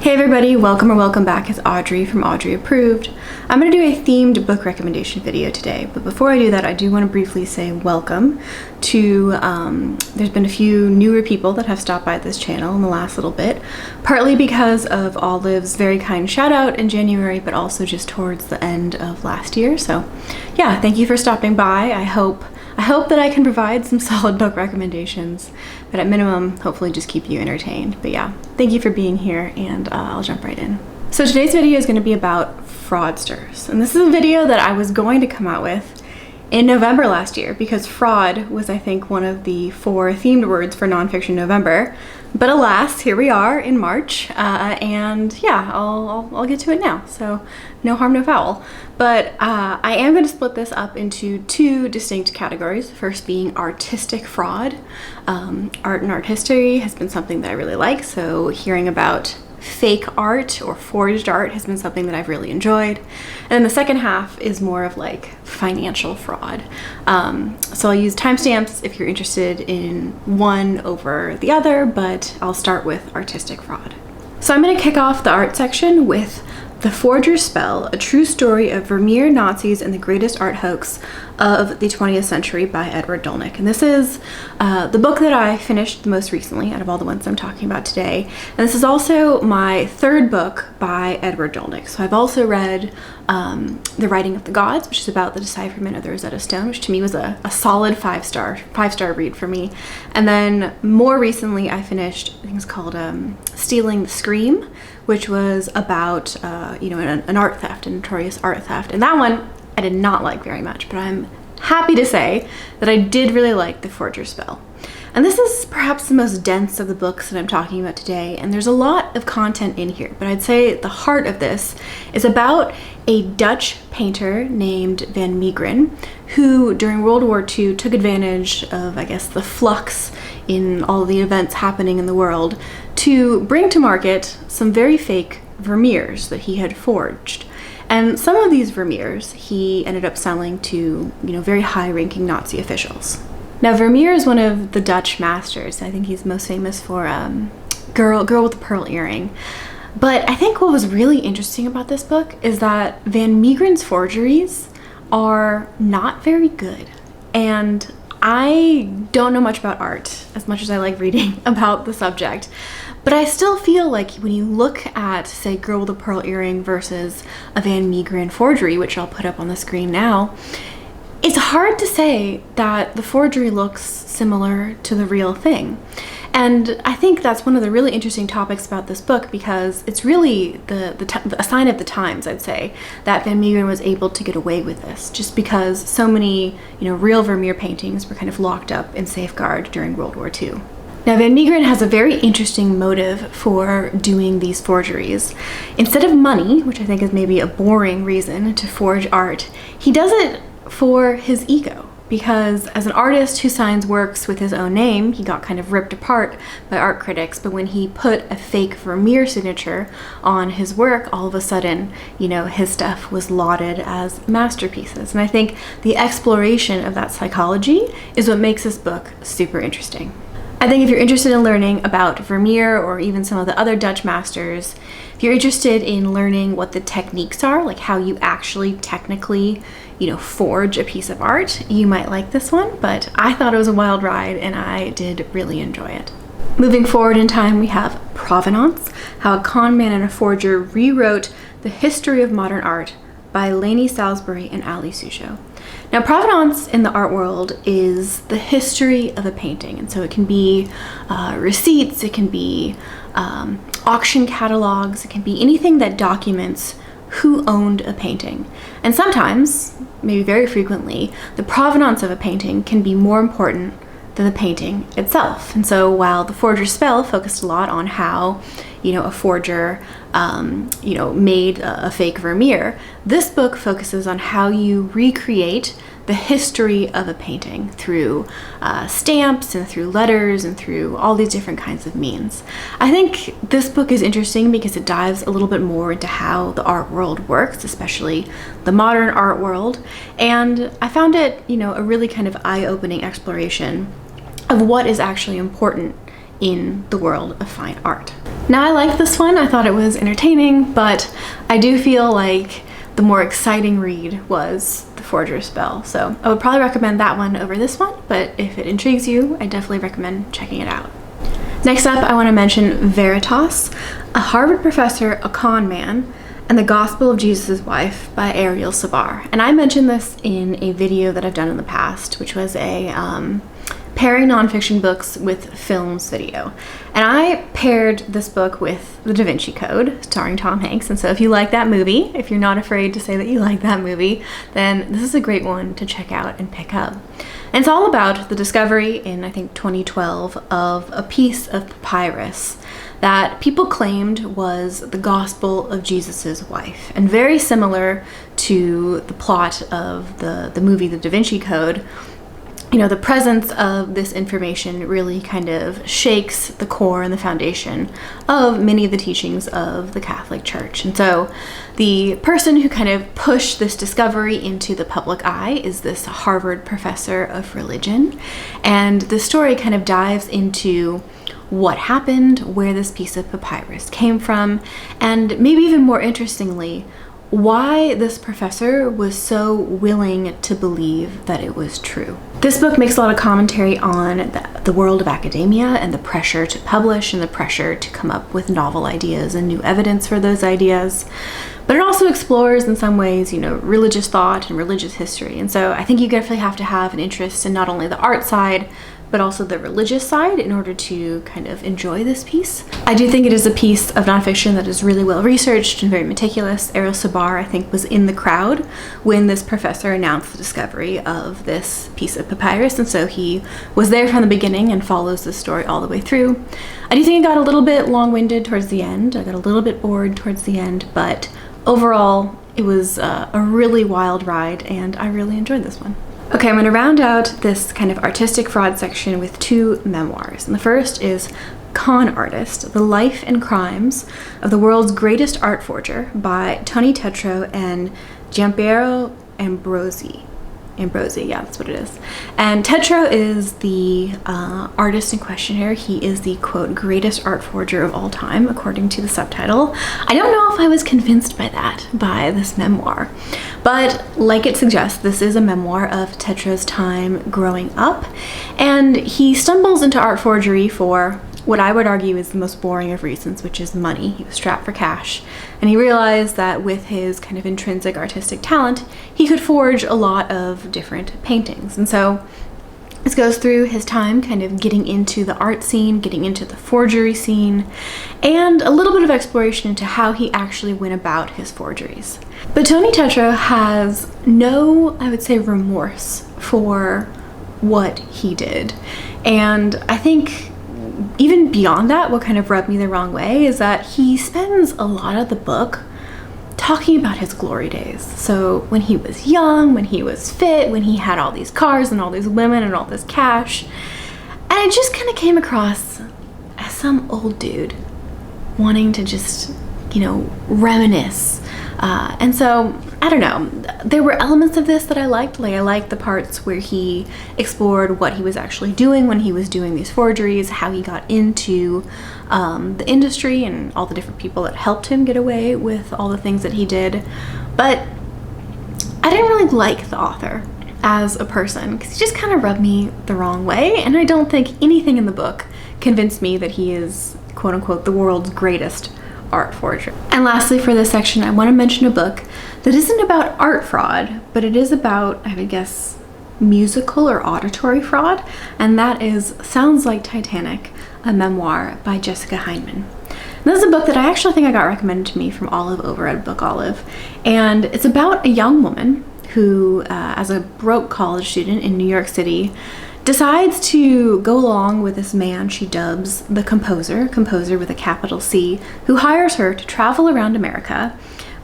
Hey everybody, welcome or welcome back. It's Audrey from Audrey Approved. I'm going to do a themed book recommendation video today, but before I do that, I do want to briefly say welcome to, there's been a few newer people that have stopped by this channel in the last little bit, partly because of Olive's very kind shout out in January, but also just towards the end of last year. So yeah, thank you for stopping by. I hope that I can provide some solid book recommendations, but at minimum, hopefully just keep you entertained. But yeah, thank you for being here, and I'll jump right in. So today's video is going to be about fraudsters. And this is a video that I was going to come out with in November last year because fraud was, I think, one of the 4 themed words for Nonfiction November. But alas, here we are in March, and yeah, I'll get to it now. So no harm, no foul. But I am going to split this up into 2 distinct categories. The first being artistic fraud. Art and art history has been something that I really like. So hearing about fake art or forged art has been something that I've really enjoyed. And then the second half is more of like financial fraud. So I'll use timestamps if you're interested in one over the other, but I'll start with artistic fraud. So I'm going to kick off the art section with The Forger's Spell, a true story of Vermeer Nazis and the greatest art hoax of the 20th century by Edward Dolnick. And this is the book that I finished the most recently out of all the ones I'm talking about today. And this is also my 3rd book by Edward Dolnick. So I've also read The Writing of the Gods, which is about the decipherment of the Rosetta Stone, which to me was a solid 5-star read for me. And then more recently I finished, I think it's called Stealing the Scream, which was about an art theft, a notorious art theft. And that one I did not like very much, but I'm happy to say that I did really like The Forger's Spell. And this is perhaps the most dense of the books that I'm talking about today, and there's a lot of content in here, but I'd say the heart of this is about a Dutch painter named Van Meegeren, who during World War II took advantage of, I guess, the flux in all the events happening in the world to bring to market some very fake Vermeers that he had forged. And some of these Vermeers he ended up selling to, very high-ranking Nazi officials. Now, Vermeer is one of the Dutch masters. I think he's most famous for Girl with the Pearl Earring. But I think what was really interesting about this book is that Van Meegeren's forgeries are not very good. And I don't know much about art, as much as I like reading about the subject. But I still feel like when you look at, say, Girl with a Pearl Earring versus a Van Meegeren forgery, which I'll put up on the screen now, it's hard to say that the forgery looks similar to the real thing. And I think that's one of the really interesting topics about this book, because it's really a sign of the times, I'd say, that Van Meegeren was able to get away with this, just because so many, real Vermeer paintings were kind of locked up in safeguard during World War II. Now, Van Meegeren has a very interesting motive for doing these forgeries. Instead of money, which I think is maybe a boring reason to forge art, he does it for his ego. Because as an artist who signs works with his own name, he got kind of ripped apart by art critics, but when he put a fake Vermeer signature on his work, all of a sudden, his stuff was lauded as masterpieces. And I think the exploration of that psychology is what makes this book super interesting. I think if you're interested in learning about Vermeer or even some of the other Dutch masters, if you're interested in learning what the techniques are, like how you actually technically, forge a piece of art, you might like this one, but I thought it was a wild ride and I did really enjoy it. Moving forward in time, we have Provenance, How a Con Man and a Forger Rewrote the History of Modern Art by Laney, Salisbury, and Ali Sujo. Now, provenance in the art world is the history of a painting, and so it can be receipts, it can be auction catalogs, it can be anything that documents who owned a painting. And sometimes, maybe very frequently, the provenance of a painting can be more important than the painting itself. And so while The Forger's Spell focused a lot on how, a forger, made a fake Vermeer, this book focuses on how you recreate the history of a painting through stamps and through letters and through all these different kinds of means. I think this book is interesting because it dives a little bit more into how the art world works, especially the modern art world. And I found it, a really kind of eye-opening exploration of what is actually important in the world of fine art. Now, I liked this one. I thought it was entertaining, but I do feel like the more exciting read was The Forger's Spell. So I would probably recommend that one over this one, but if it intrigues you, I definitely recommend checking it out. Next up, I want to mention Veritas, a Harvard professor, a con man, and the Gospel of Jesus' Wife by Ariel Sabar. And I mentioned this in a video that I've done in the past, which was a pairing nonfiction books with films video. And I paired this book with The Da Vinci Code, starring Tom Hanks. And so if you like that movie, if you're not afraid to say that you like that movie, then this is a great one to check out and pick up. And it's all about the discovery in, I think, 2012 of a piece of papyrus that people claimed was the Gospel of Jesus' Wife. And very similar to the plot of the movie The Da Vinci Code, you know, the presence of this information really kind of shakes the core and the foundation of many of the teachings of the Catholic Church. And so the person who kind of pushed this discovery into the public eye is this Harvard professor of religion. And the story kind of dives into what happened, where this piece of papyrus came from, and maybe even more interestingly, why this professor was so willing to believe that it was true. This book makes a lot of commentary on the world of academia and the pressure to publish and the pressure to come up with novel ideas and new evidence for those ideas. But it also explores, in some ways, you know, religious thought and religious history. And so I think you definitely have to have an interest in not only the art side, but also the religious side in order to kind of enjoy this piece. I do think it is a piece of nonfiction that is really well researched and very meticulous. Ariel Sabar, I think, was in the crowd when this professor announced the discovery of this piece of papyrus, and so he was there from the beginning and follows the story all the way through. I do think it got a little bit long-winded towards the end. I got a little bit bored towards the end, but overall, it was a really wild ride, and I really enjoyed this one. Okay, I'm going to round out this kind of artistic fraud section with two memoirs. And the first is Con Artist, The Life and Crimes of the World's Greatest Art Forger by Tony Tetro and Giampiero Ambrosi. Ambrosi, yeah, that's what it is. And Tetro is the artist in question here. He is the, quote, greatest art forger of all time, according to the subtitle. I don't know if I was convinced by that, by this memoir. But like it suggests, this is a memoir of Tetro's time growing up. And he stumbles into art forgery for what I would argue is the most boring of reasons, which is money. He was strapped for cash. And he realized that with his kind of intrinsic artistic talent, he could forge a lot of different paintings. And so this goes through his time kind of getting into the art scene, getting into the forgery scene, and a little bit of exploration into how he actually went about his forgeries. But Tony Tetro has no, I would say, remorse for what he did. And I think even beyond that, what kind of rubbed me the wrong way is that he spends a lot of the book talking about his glory days. So when he was young, when he was fit, when he had all these cars and all these women and all this cash. And it just kind of came across as some old dude wanting to just, you know, reminisce. And so, I don't know, there were elements of this that I liked. Like, I liked the parts where he explored what he was actually doing when he was doing these forgeries, how he got into the industry and all the different people that helped him get away with all the things that he did. But I didn't really like the author as a person because he just kind of rubbed me the wrong way. And I don't think anything in the book convinced me that he is, quote unquote, the world's greatest art forger. And lastly, for this section, I want to mention a book that isn't about art fraud, but it is about, I would guess, musical or auditory fraud, and that is Sounds Like Titanic, a memoir by Jessica Hindman. And this is a book that I actually think I got recommended to me from Olive over at Book Olive, and it's about a young woman who, as a broke college student in New York City, decides to go along with this man she dubs the composer with a capital C, who hires her to travel around America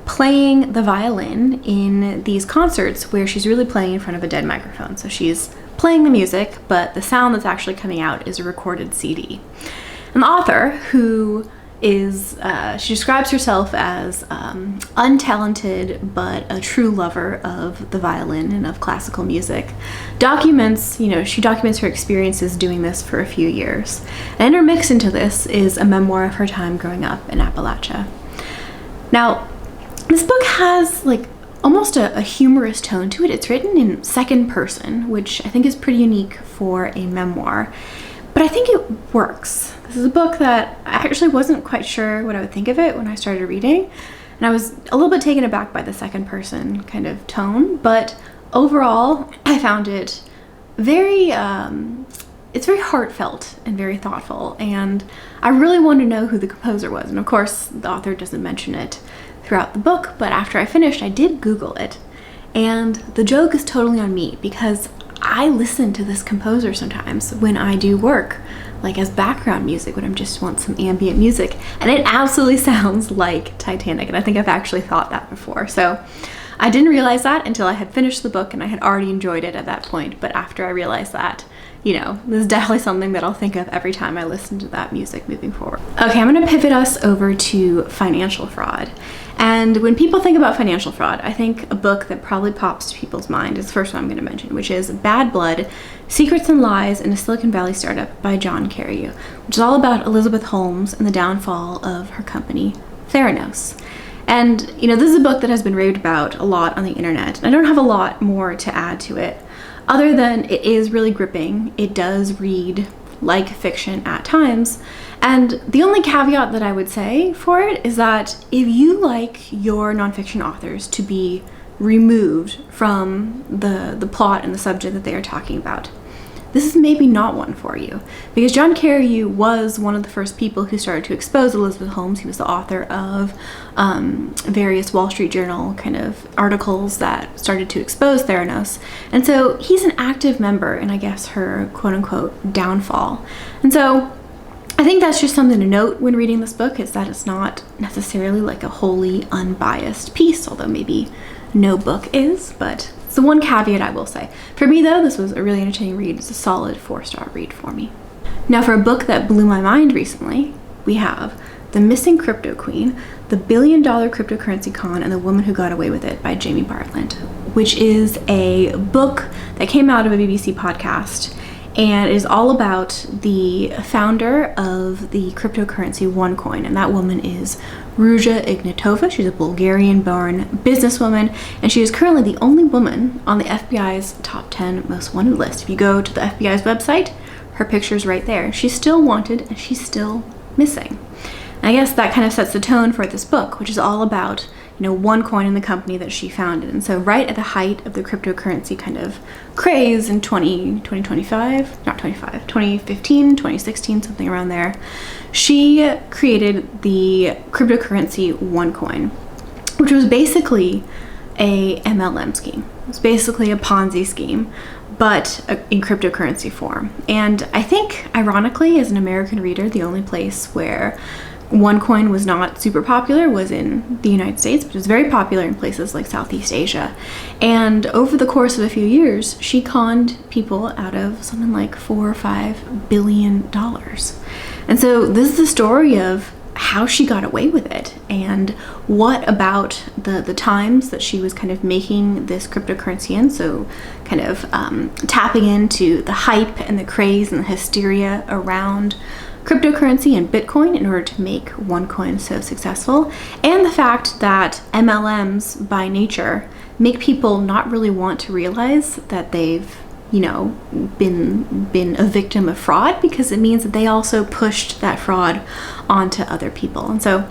playing the violin in these concerts where she's really playing in front of a dead microphone. So she's playing the music, but the sound that's actually coming out is a recorded CD. And the author, who is, she describes herself as untalented but a true lover of the violin and of classical music. She documents her experiences doing this for a few years. And intermixed into this is a memoir of her time growing up in Appalachia. Now, this book has like almost a humorous tone to it. It's written in second person, which I think is pretty unique for a memoir, but I think it works. This is a book that I actually wasn't quite sure what I would think of it when I started reading, and I was a little bit taken aback by the second person kind of tone, but overall I found it very, it's very heartfelt and very thoughtful, and I really wanted to know who the composer was, and of course the author doesn't mention it throughout the book, but after I finished I did Google it, and the joke is totally on me because I listen to this composer sometimes when I do work, like as background music, when I just want some ambient music, and it absolutely sounds like Titanic, and I think I've actually thought that before. So I didn't realize that until I had finished the book, and I had already enjoyed it at that point, but after I realized that, this is definitely something that I'll think of every time I listen to that music moving forward. Okay, I'm gonna pivot us over to financial fraud. And when people think about financial fraud, I think a book that probably pops to people's mind is the first one I'm gonna mention, which is Bad Blood, Secrets and Lies in a Silicon Valley Startup by John Carreyrou, which is all about Elizabeth Holmes and the downfall of her company, Theranos. And, this is a book that has been raved about a lot on the internet, and I don't have a lot more to add to it, other than it is really gripping. It does read like fiction at times, and the only caveat that I would say for it is that if you like your nonfiction authors to be removed from the plot and the subject that they are talking about, this is maybe not one for you, because John Carreyrou was one of the first people who started to expose Elizabeth Holmes. He was the author of various Wall Street Journal kind of articles that started to expose Theranos, and so he's an active member in, I guess, her quote-unquote downfall. And so I think that's just something to note when reading this book, is that it's not necessarily like a wholly unbiased piece, although maybe no book is, but it's the one caveat I will say. For me though, this was a really entertaining read. It's a solid 4-star read for me. Now for a book that blew my mind recently, we have The Missing Cryptoqueen, The $1 Billion Cryptocurrency Con and the Woman Who Got Away with It by Jamie Bartlett, which is a book that came out of a BBC podcast, and it is all about the founder of the cryptocurrency OneCoin, and that woman is Ruja Ignatova. She's a Bulgarian-born businesswoman, and she is currently the only woman on the FBI's top 10 most wanted list. If you go to the FBI's website, her picture's right there. She's still wanted, and she's still missing. And I guess that kind of sets the tone for this book, which is all about OneCoin and the company that she founded. And so right at the height of the cryptocurrency kind of craze in 2015, 2016, something around there, she created the cryptocurrency OneCoin, which was basically a MLM scheme. It was basically a Ponzi scheme, but in cryptocurrency form. And I think, ironically, as an American reader, the only place where OneCoin was not super popular was in the United States, which is very popular in places like Southeast Asia. And over the course of a few years, she conned people out of something like $4 or $5 billion. And so this is the story of how she got away with it, and what about the times that she was kind of making this cryptocurrency in, so kind of tapping into the hype and the craze and the hysteria around cryptocurrency and Bitcoin in order to make OneCoin so successful, and the fact that MLMs by nature make people not really want to realize that they've been a victim of fraud, because it means that they also pushed that fraud onto other people. And so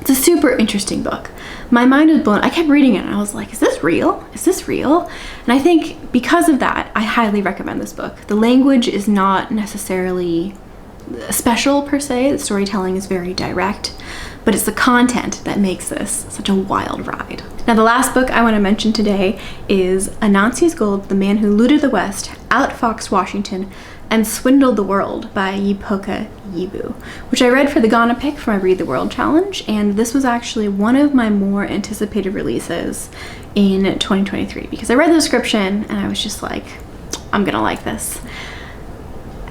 it's a super interesting book. My mind was blown. I kept reading it and I was like, is this real? Is this real? And I think because of that, I highly recommend this book. The language is not necessarily special per se. The storytelling is very direct, but it's the content that makes this such a wild ride. Now, the last book I want to mention today is Anansi's Gold, The Man Who Looted the West, Outfoxed Washington, and Swindled the World by Yepoka, which I read for the Ghana pick for my Read the World challenge, and this was actually one of my more anticipated releases in 2023, because I read the description and I was just like, I'm gonna like this.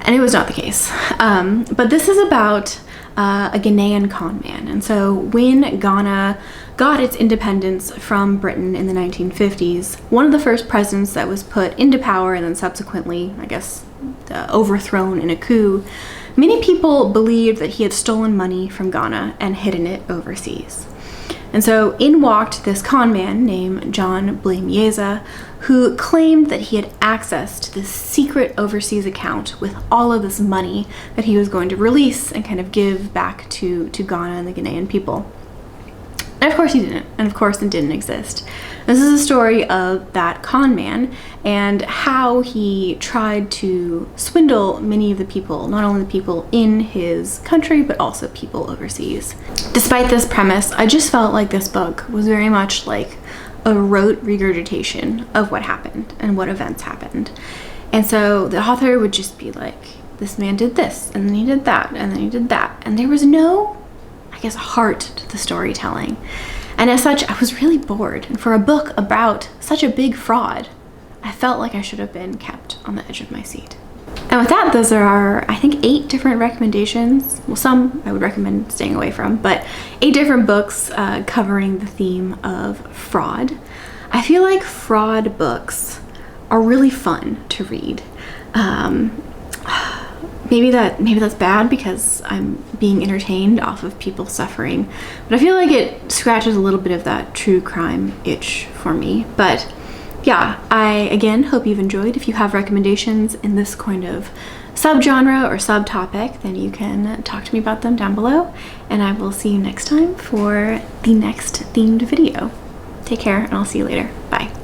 And it was not the case. But this is about a Ghanaian con man. And so when Ghana got its independence from Britain in the 1950s, one of the first presidents that was put into power and then subsequently, I guess, overthrown in a coup, many people believed that he had stolen money from Ghana and hidden it overseas. And so in walked this con man named John Blamieza, who claimed that he had access to this secret overseas account with all of this money that he was going to release and kind of give back to Ghana and the Ghanaian people. And of course he didn't, and of course it didn't exist. This is a story of that con man and how he tried to swindle many of the people, not only the people in his country, but also people overseas. Despite this premise, I just felt like this book was very much like a rote regurgitation of what happened and what events happened. And so the author would just be like, this man did this, and then he did that, and then he did that. And there was no, I guess, heart to the storytelling. And as such, I was really bored. And for a book about such a big fraud, I felt like I should have been kept on the edge of my seat. And with that, those are our, I think, 8 different recommendations. Well, some I would recommend staying away from, but 8 different books covering the theme of fraud. I feel like fraud books are really fun to read. Maybe that's bad because I'm being entertained off of people suffering, but I feel like it scratches a little bit of that true crime itch for me. But yeah, I again hope you've enjoyed. If you have recommendations in this kind of subgenre or subtopic, then you can talk to me about them down below, and I will see you next time for the next themed video. Take care, and I'll see you later. Bye.